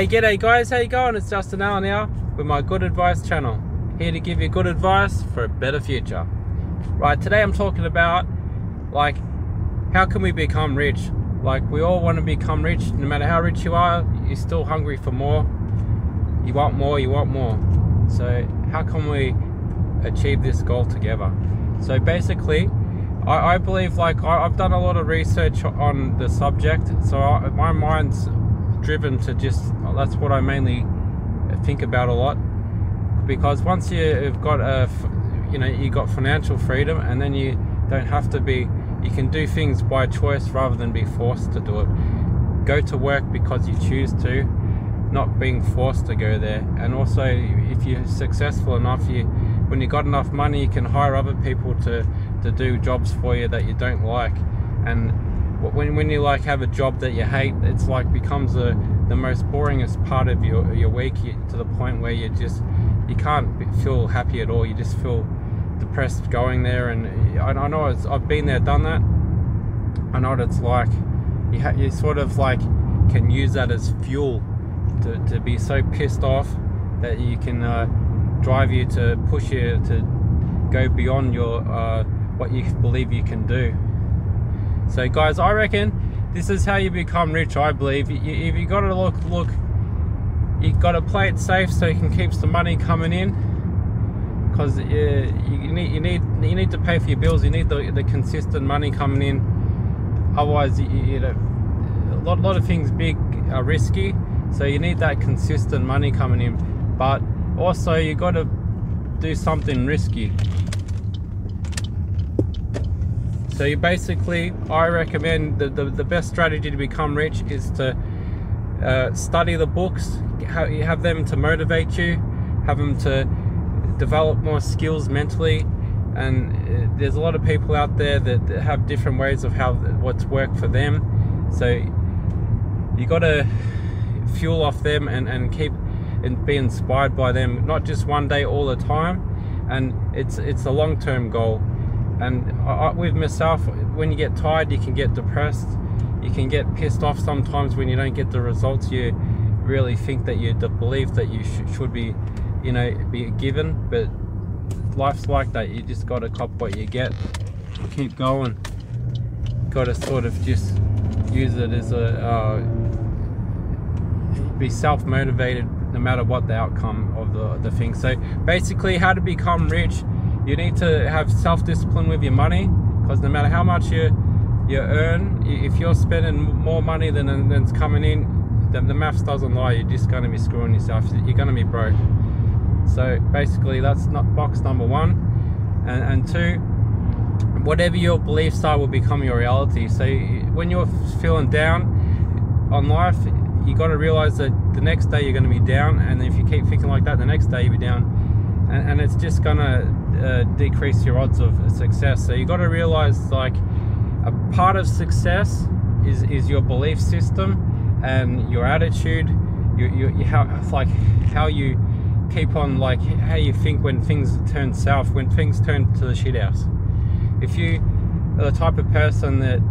Hey, g'day guys, how you going? It's Justin Allen here with my Good Advice channel, here to give you good advice for a better future. Right, today I'm talking about like how can we become rich. Like, we all want to become rich. No matter how rich you are, you're still hungry for more. You want more, you want more. So how can we achieve this goal together? So basically, I believe, like, I've done a lot of research on the subject, so my mind's driven to just, that's what I mainly think about a lot, because once you've got you got financial freedom, and then you don't have to be, you can do things by choice rather than be forced to do it. Go to work because you choose to, not being forced to go there. And also, if you're successful enough, when you got enough money, you can hire other people to do jobs for you that you don't like. And when you like have a job that you hate, it's like becomes the most boringest part of your week, to the point where you can't feel happy at all. You just feel depressed going there. And I know I've been there, done that. I know what it's like. You sort of like can use that as fuel to be so pissed off that you can drive you to push you to go beyond your what you believe you can do. So guys, I reckon this is how you become rich. I believe if you got to look, you got to play it safe so you can keep some money coming in, because you need to pay for your bills. You need the consistent money coming in. Otherwise, a lot of things big are risky. So you need that consistent money coming in, but also you got to do something risky. So you basically, I recommend the best strategy to become rich is to study the books. You have them to motivate you, have them to develop more skills mentally. And there's a lot of people out there that have different ways of what's worked for them. So you got to fuel off them and keep and be inspired by them, not just one day, all the time. And it's a long-term goal. And with myself, when you get tired, you can get depressed, you can get pissed off sometimes when you don't get the results you really think that you believe that you should be be given. But life's like that. You just got to cop what you get, keep going. Got to sort of just use it as be self-motivated no matter what the outcome of the thing. So basically, how to become rich: you need to have self-discipline with your money, because no matter how much you earn, if you're spending more money than's coming in, the maths doesn't lie. You're just going to be screwing yourself. You're going to be broke. So basically, that's not box number one. And two, whatever your beliefs are will become your reality. So when you're feeling down on life, you got to realize that the next day you're going to be down, and if you keep thinking like that, the next day you'll be down, and it's just going to decrease your odds of success. So you got to realize, like, a part of success is your belief system and your attitude, how you keep on, like, how you think when things turn south, when things turn to the shit house. If you are the type of person that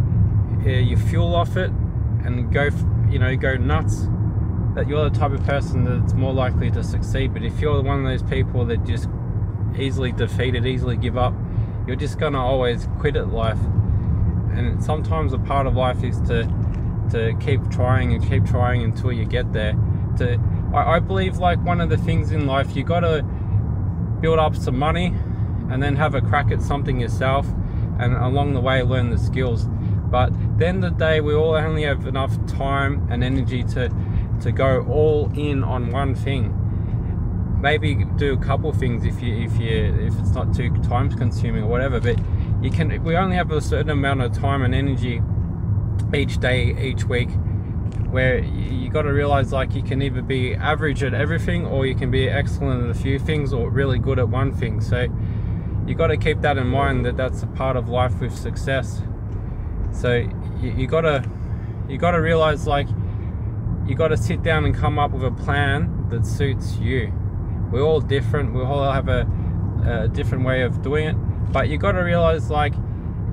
you fuel off it and go nuts, that you're the type of person that's more likely to succeed. But if you're one of those people that just easily defeated, easily give up, you're just gonna always quit at life. And sometimes a part of life is to keep trying until you get there. I believe, like, one of the things in life, you gotta build up some money and then have a crack at something yourself, and along the way learn the skills. But at the end of the day, we all only have enough time and energy to go all in on one thing. Maybe do a couple things if it's not too time consuming or whatever, but we only have a certain amount of time and energy each day, each week, where you got to realize, like, you can either be average at everything, or you can be excellent at a few things, or really good at one thing. So you got to keep that in mind, that that's a part of life with success. So you got to realize, like, you got to sit down and come up with a plan that suits you. We're all different. We all have a different way of doing it. But you got to realize, like,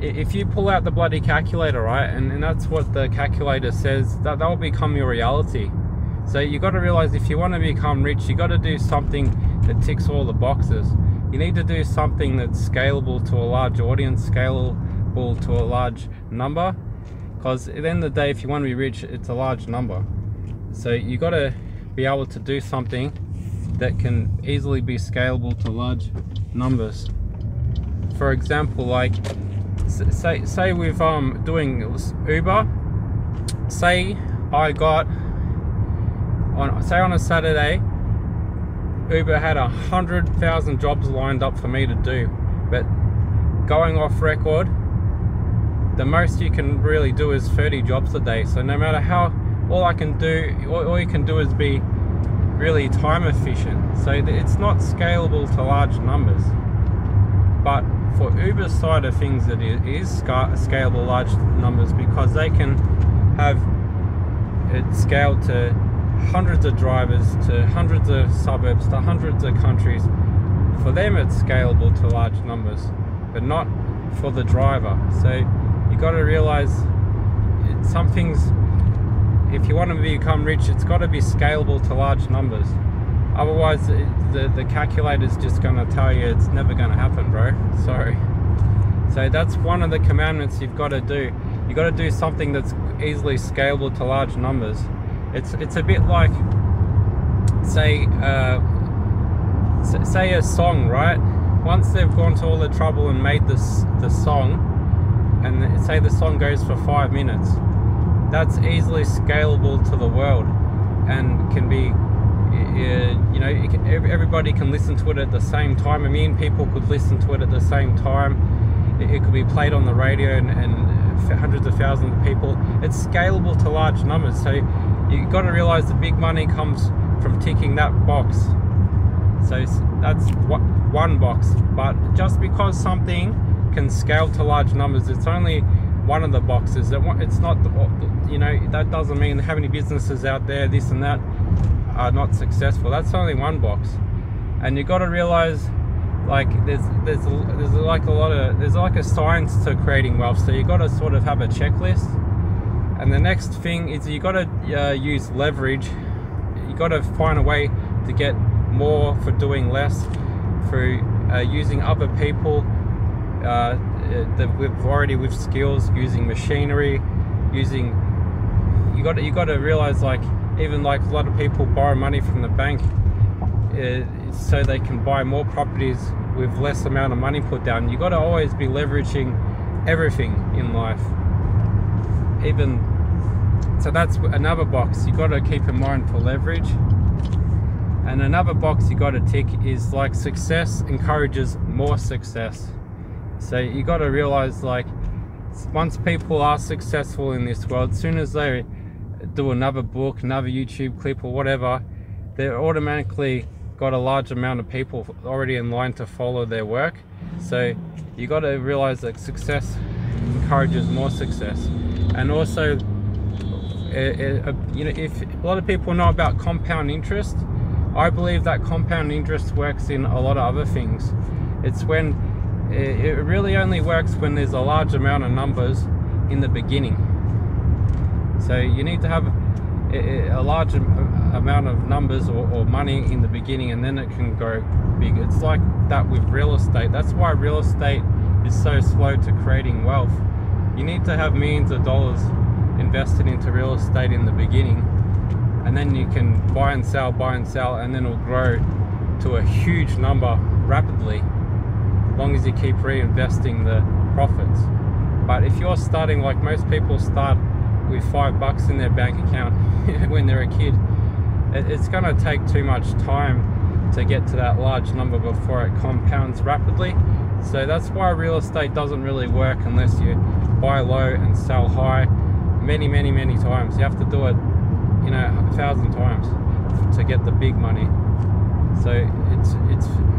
if you pull out the bloody calculator, right, and that's what the calculator says, that will become your reality. So you got to realize, if you want to become rich, you got to do something that ticks all the boxes. You need to do something that's scalable to a large audience, scalable to a large number, because at the end of the day, if you want to be rich, it's a large number. So you got to be able to do something that can easily be scalable to large numbers. For example, like say with doing Uber, say I got on a Saturday, Uber had 100,000 jobs lined up for me to do, but going off record, the most you can really do is 30 jobs a day. So no matter how, all you can do is be really time efficient. So it's not scalable to large numbers. But for Uber's side of things, it is scalable large numbers, because they can have it scaled to hundreds of drivers, to hundreds of suburbs, to hundreds of countries. For them, it's scalable to large numbers, but not for the driver. So you got to realize some things, if you want to become rich, it's got to be scalable to large numbers. Otherwise, the calculator's just going to tell you it's never going to happen, bro. Sorry. So that's one of the commandments you've got to do. You got to do something that's easily scalable to large numbers. It's a bit like, say a song, right? Once they've gone to all the trouble and made the song, and say the song goes for 5 minutes, that's easily scalable to the world, and can be, you know, everybody can listen to it at the same time. A million people could listen to it at the same time. It could be played on the radio, and hundreds of thousands of people. It's scalable to large numbers. So you got to realize the big money comes from ticking that box. So that's one box. But just because something can scale to large numbers, it's only one of the boxes. It's not, you know, that doesn't mean how many businesses out there, this and that, are not successful. That's only one box. And you got to realize, like, there's like a science to creating wealth. So you got to sort of have a checklist. And the next thing is you got to use leverage. You got to find a way to get more for doing less, through using other people with skills, using machinery, using. You got to realize, like, even like a lot of people borrow money from the bank so they can buy more properties with less amount of money put down. You got to always be leveraging everything in life. So that's another box you got to keep in mind for leverage. And another box you got to tick is, like, success encourages more success. So you got to realize, like, once people are successful in this world, as soon as they do another book, another YouTube clip or whatever, they're automatically got a large amount of people already in line to follow their work. So you got to realize that success encourages more success. And also, you know, if a lot of people know about compound interest, I believe that compound interest works in a lot of other things. It's when it really only works when there's a large amount of numbers in the beginning. So you need to have a large amount of numbers or money in the beginning, and then it can go big. It's like that with real estate. That's why real estate is so slow to creating wealth. You need to have millions of dollars invested into real estate in the beginning, and then you can buy and sell, and then it'll grow to a huge number rapidly, as long as you keep reinvesting the profits. But if you're starting, like most people start with $5 in their bank account when they're a kid, it's going to take too much time to get to that large number before it compounds rapidly. So that's why real estate doesn't really work unless you buy low and sell high many times. You have to do it, you know, 1,000 times to get the big money. So it's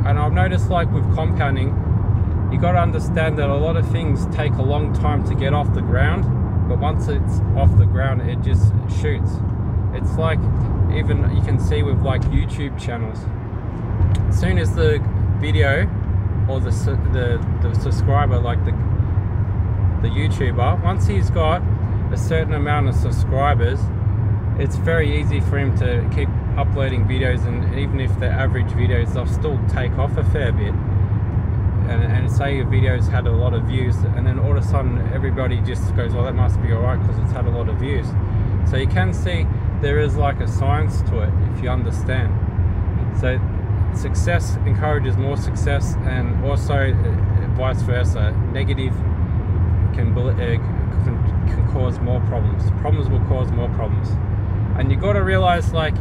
and I've noticed, like, with compounding, you got to understand that a lot of things take a long time to get off the ground, but once it's off the ground, it just shoots. It's like, even you can see with, like, YouTube channels, as soon as the video or the subscriber, like the YouTuber, once he's got a certain amount of subscribers, it's very easy for him to keep uploading videos, and even if they're average videos, they'll still take off a fair bit. And say your videos had a lot of views, and then all of a sudden everybody just goes, well, that must be alright because it's had a lot of views. So you can see there is like a science to it if you understand. So success encourages more success, and also vice versa. Negative can cause more problems. Problems will cause more problems. And you got to realize, like,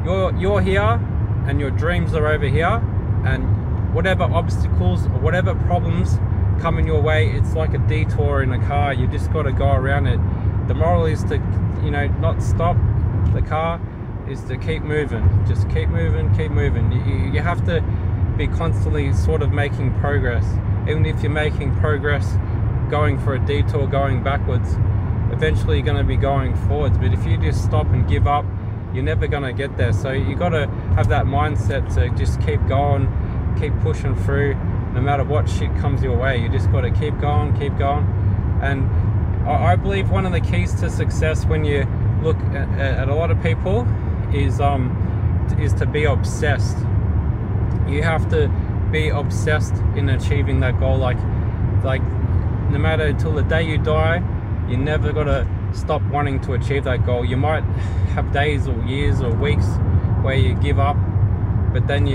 you're here and your dreams are over here, and whatever obstacles or whatever problems come in your way, it's like a detour in a car. You just got to go around it. The moral is to, you know, not stop the car, is to keep moving. Just keep moving, keep moving. You have to be constantly sort of making progress. Even if you're making progress going for a detour, going backwards, eventually you're going to be going forwards. But if you just stop and give up, you're never going to get there. So you got to have that mindset to just keep going, keep pushing through, no matter what shit comes your way. You just got to keep going, keep going. And I believe one of the keys to success when you look at a lot of people is to be obsessed. You have to be obsessed in achieving that goal. Like no matter till the day you die, you never got to stop wanting to achieve that goal. You might have days or years or weeks where you give up, but then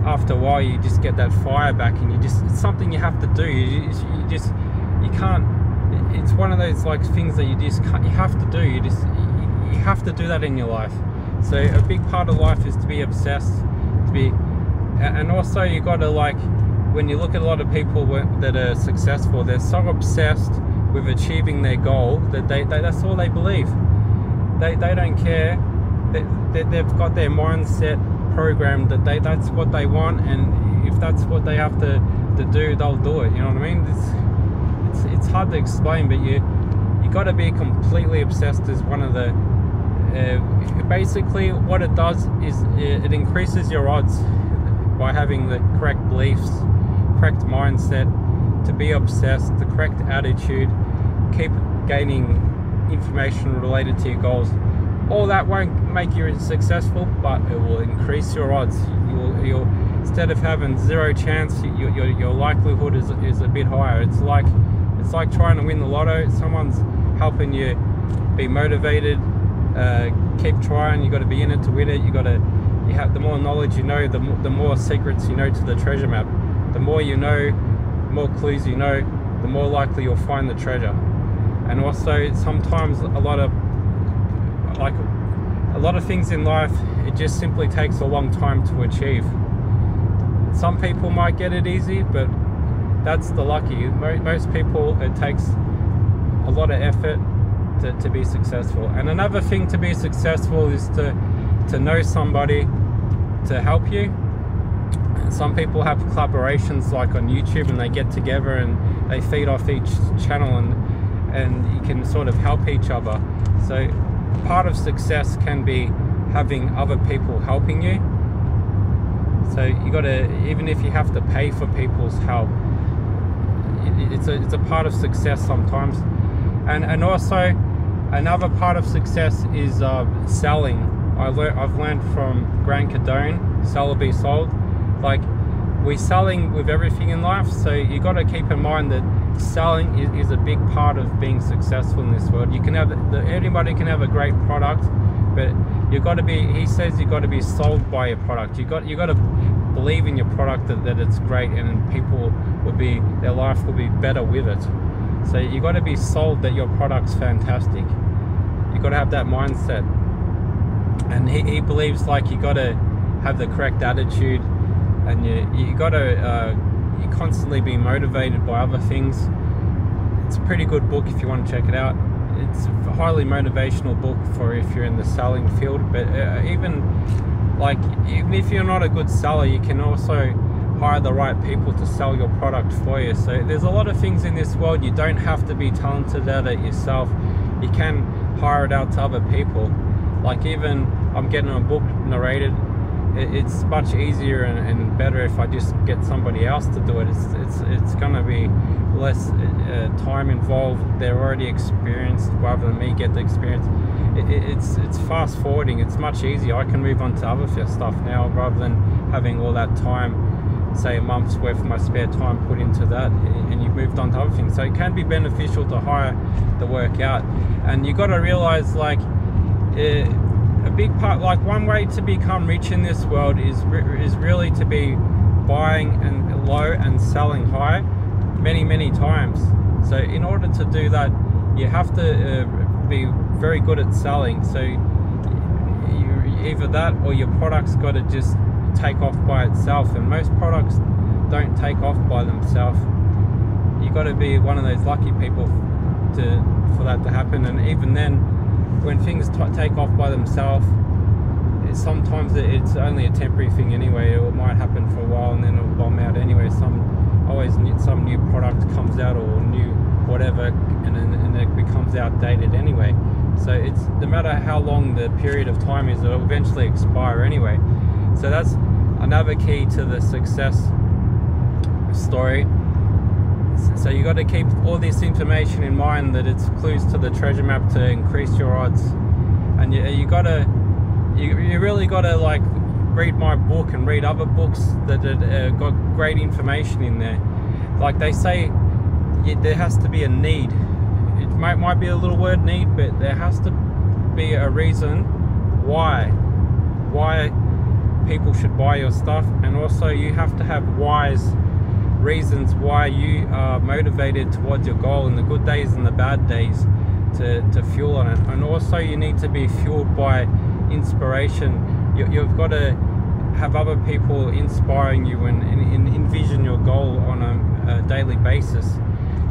after a while you just get that fire back, and it's something you have to do. You can't, it's one of those like things that you have to do. You have to do that in your life. So a big part of life is to be obsessed, and also you got to, like, when you look at a lot of people that are successful, they're so obsessed with achieving their goal that that's all they believe. They don't care. They've got their mindset programmed that that's what they want, and if that's what they have to do, they'll do it. You know what I mean? It's hard to explain, but you got to be completely obsessed. Is one of the basically what it does is it increases your odds by having the correct beliefs, correct mindset, to be obsessed, the correct attitude, keep gaining information related to your goals. All that won't make you successful, but it will increase your odds. You'll instead of having zero chance, your likelihood is a bit higher. It's like trying to win the lotto. Someone's helping you be motivated. Keep trying. You got to be in it to win it. You have the more knowledge you know, the more secrets you know to the treasure map. The more you know, the more clues you know, the more likely you'll find the treasure. And also sometimes a lot of things in life, it just simply takes a long time to achieve. Some people might get it easy, but that's the lucky. Most people, it takes a lot of effort to be successful. And another thing to be successful is to know somebody to help you. Some people have collaborations like on YouTube, and they get together and they feed off each channel, and you can sort of help each other. So part of success can be having other people helping you. So you got to, even if you have to pay for people's help, it's a part of success sometimes. And also another part of success is selling. I've learned from Grant Cardone, Sell or Be Sold. Like, we're selling with everything in life, so you got to keep in mind that selling is a big part of being successful in this world. You can have anybody can have a great product, but you got to be. He says you got to be sold by your product. You got to believe in your product that it's great, and people their life will be better with it. So you got to be sold that your product's fantastic. You got to have that mindset, and he believes like you got to have the correct attitude. And you got to you constantly be motivated by other things. It's a pretty good book if you want to check it out. It's a highly motivational book for if you're in the selling field. But even if you're not a good seller, you can also hire the right people to sell your product for you. So there's a lot of things in this world. You don't have to be talented at it yourself. You can hire it out to other people. Like, even I'm getting a book narrated. It's much easier and better if I just get somebody else to do it. It's gonna be less time involved. They're already experienced rather than me get the experience. it's fast forwarding. It's much easier. I can move on to other stuff now rather than having all that time, say a month's worth of my spare time put into that, and you've moved on to other things. So it can be beneficial to hire the work out. And you got to realize, like, a big part, like one way to become rich in this world is really to be buying and low and selling high many times. So in order to do that, you have to be very good at selling. So either that or your product's got to just take off by itself, and most products don't take off by themselves. You got to be one of those lucky people for that to happen. And even then, when things take off by themselves, sometimes it's only a temporary thing anyway. It might happen for a while and then it'll bomb out anyway. Some new product comes out, or new whatever, and it becomes outdated anyway. So it's no matter how long the period of time is, it'll eventually expire anyway. So that's another key to the success story. So you got to keep all this information in mind, that it's clues to the treasure map to increase your odds. And you really got to, like, read my book and read other books that got great information in there. Like they say, there has to be a need. It might be a little word, need, but there has to be a reason why people should buy your stuff. And also you have to have wise reasons why you are motivated towards your goal, in the good days and the bad days, to fuel on it. And also you need to be fueled by inspiration. You've got to have other people inspiring you and envision your goal on a daily basis,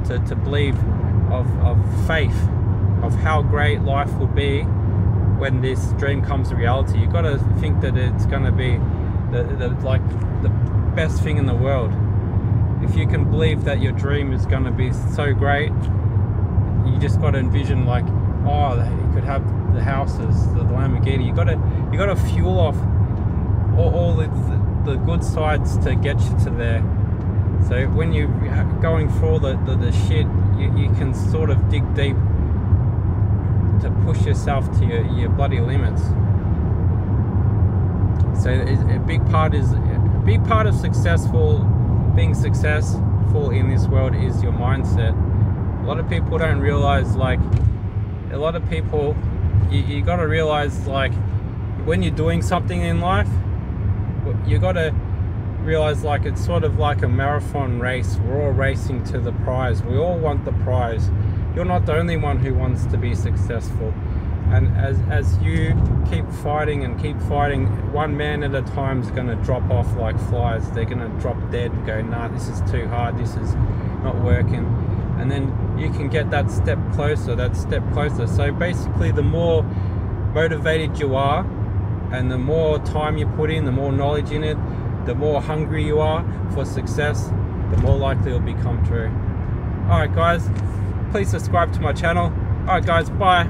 to believe of faith of how great life will be when this dream comes to reality. You've got to think that it's going to be the best thing in the world. If you can believe that your dream is going to be so great, you just got to envision, like, oh, you could have the houses, the Lamborghini. You got to fuel off all the good sides to get you to there. So when you're going through all the shit, you can sort of dig deep to push yourself to your bloody limits. So a big part of being successful in this world is your mindset. A lot of people don't realize, like, you got to realize, like, when you're doing something in life, you got to realize, like, it's sort of like a marathon race. We're all racing to the prize. We all want the prize. You're not the only one who wants to be successful. And as you keep fighting, one man at a time is going to drop off like flies. They're going to drop dead and go, nah, this is too hard, this is not working. And then you can get that step closer. So basically, the more motivated you are, and the more time you put in, the more knowledge in it, the more hungry you are for success, the more likely it'll become true. Alright guys, please subscribe to my channel. Alright guys, bye.